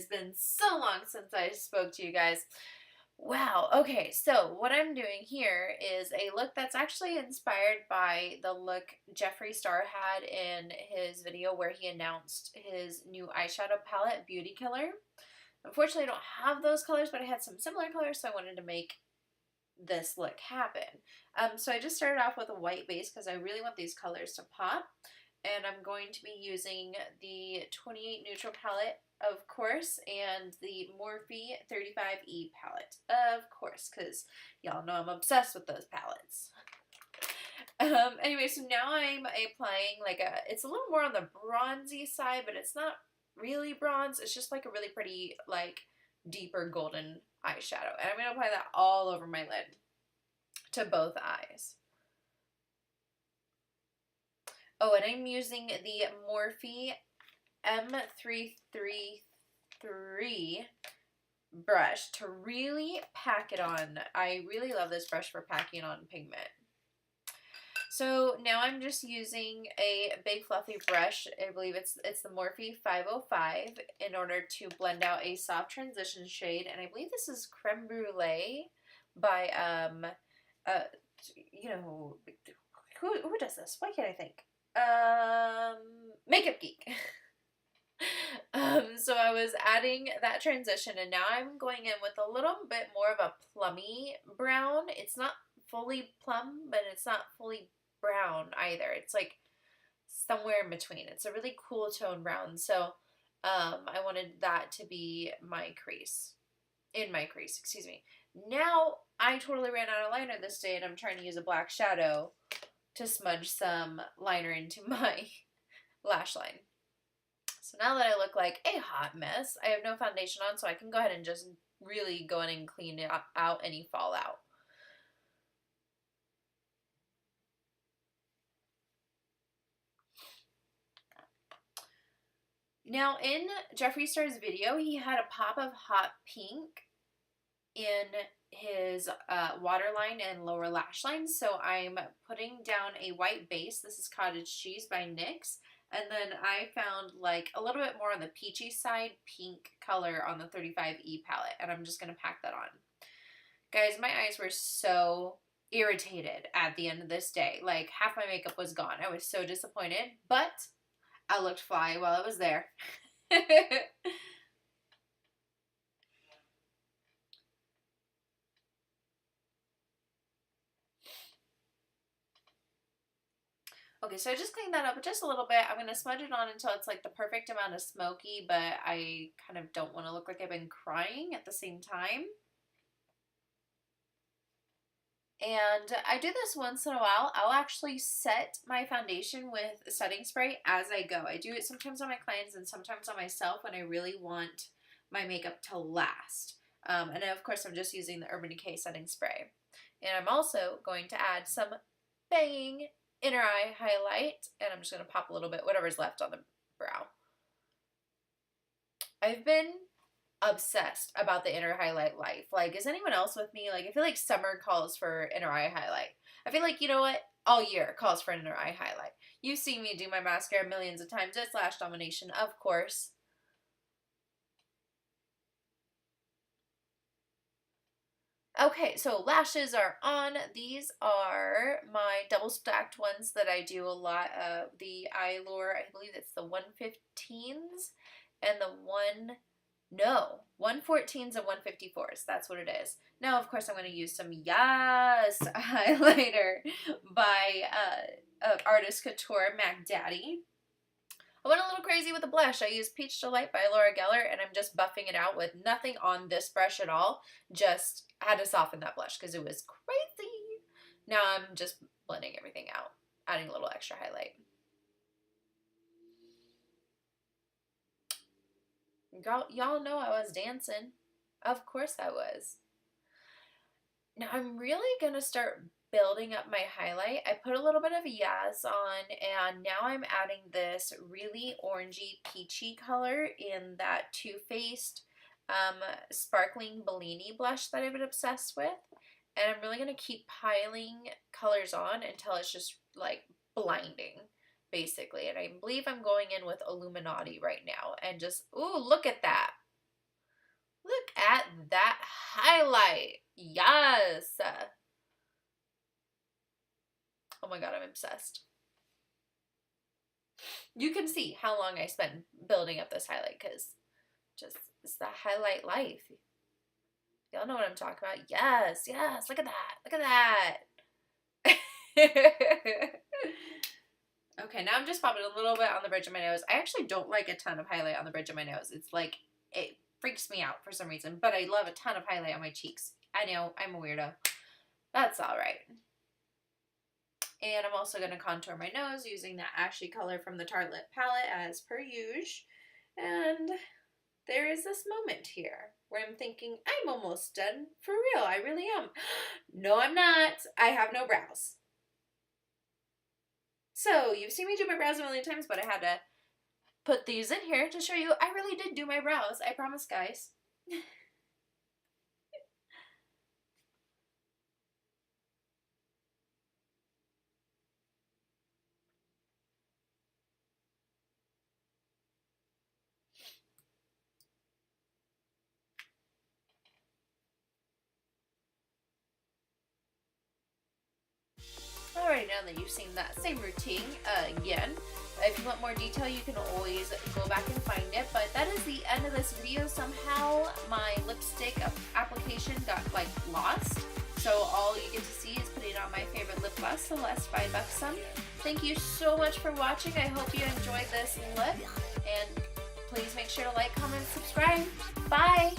been so long since I spoke to you guys. Wow, okay, so what I'm doing here is a look that's actually inspired by the look Jeffree Star had in his video where he announced his new eyeshadow palette, Beauty Killer. Unfortunately, I don't have those colors, but I had some similar colors, so I wanted to make this look happen. So I just started off with a white base because I really want these colors to pop. And I'm going to be using the 28 Neutral palette, of course, and the Morphe 35E palette, of course, because y'all know I'm obsessed with those palettes. Anyway, so now I'm applying it's a little more on the bronzy side, but it's not really bronze. It's just like a really pretty, like, deeper golden eyeshadow. And I'm going to apply that all over my lid to both eyes. Oh, and I'm using the Morphe M333 brush to really pack it on. I really love this brush for packing on pigment. So now I'm just using a big fluffy brush. I believe it's the Morphe 505 in order to blend out a soft transition shade. And I believe this is Creme Brulee by, you know, who does this? Why can't I think? Makeup Geek. So I was adding that transition, and now I'm going in with a little bit more of a plummy brown. It's not fully plum, but it's not fully brown either. It's like somewhere in between. It's a really cool tone brown. So I wanted that to be my crease. In my crease, excuse me. Now I totally ran out of liner this day, and I'm trying to use a black shadow to smudge some liner into my lash line. So now that I look like a hot mess, I have no foundation on, so I can go ahead and just really go in and clean out any fallout. Now in Jeffree Star's video, he had a pop of hot pink in his waterline and lower lash line. So I'm putting down a white base. This is Cottage Cheese by NYX. And then I found like a little bit more on the peachy side, pink color on the 35E palette. And I'm just going to pack that on. Guys, my eyes were so irritated at the end of this day. Like half my makeup was gone. I was so disappointed. But I looked fly while I was there. Okay, so I just cleaned that up just a little bit. I'm going to smudge it on until it's like the perfect amount of smoky, but I kind of don't want to look like I've been crying at the same time. And I do this once in a while. I'll actually set my foundation with setting spray as I go. I do it sometimes on my clients and sometimes on myself when I really want my makeup to last. And of course, I'm just using the Urban Decay setting spray. And I'm also going to add some banging inner eye highlight, and I'm just going to pop a little bit, whatever's left on the brow. I've been obsessed about the inner highlight life. Like, is anyone else with me? Like, I feel like summer calls for inner eye highlight. I feel like, you know what? All year calls for an inner eye highlight. You've seen me do my mascara millions of times. It's Lash Domination, of course. Okay, so lashes are on. These are my double stacked ones that I do a lot of. The Eyelure, I believe it's the 115s and the 114s and 154s. That's what it is. Now, of course, I'm going to use some Yassss highlighter by artist Couture, Mac Daddy. I went a little crazy with the blush. I used Peach Delight by Laura Geller, and I'm just buffing it out with nothing on this brush at all. Just had to soften that blush because it was crazy. Now I'm just blending everything out, adding a little extra highlight. Y'all know I was dancing. Of course I was. Now I'm really going to start building up my highlight. I put a little bit of Yassss on, and now I'm adding this really orangey peachy color in that Too Faced sparkling Bellini blush that I've been obsessed with. And I'm really going to keep piling colors on until it's just like blinding, basically. And I believe I'm going in with Illuminati right now, and just, ooh, look at that. that highlight. Yes. Oh my god, I'm obsessed. You can see how long I spent building up this highlight, because just, it's the highlight life. Y'all know what I'm talking about. Yes, yes, look at that. Look at that. Okay, now I'm just popping a little bit on the bridge of my nose. I actually don't like a ton of highlight on the bridge of my nose. It's like, it freaks me out for some reason, but I love a ton of highlight on my cheeks. I know, I'm a weirdo. That's alright. And I'm also going to contour my nose using that ashy color from the Tartlette palette as per usual. And there is this moment here where I'm thinking, I'm almost done. For real, I really am. No, I'm not. I have no brows. So, you've seen me do my brows a million times, but I had to put these in here to show you I really did do my brows. I promise, guys. Alright, now that you've seen that same routine again, if you want more detail, you can always go back and find it. But that is the end of this video. Somehow my lipstick application got like lost. So all you get to see is putting on my favorite lip gloss, Celeste by Buxom. Thank you so much for watching. I hope you enjoyed this look. And please make sure to like, comment, subscribe. Bye!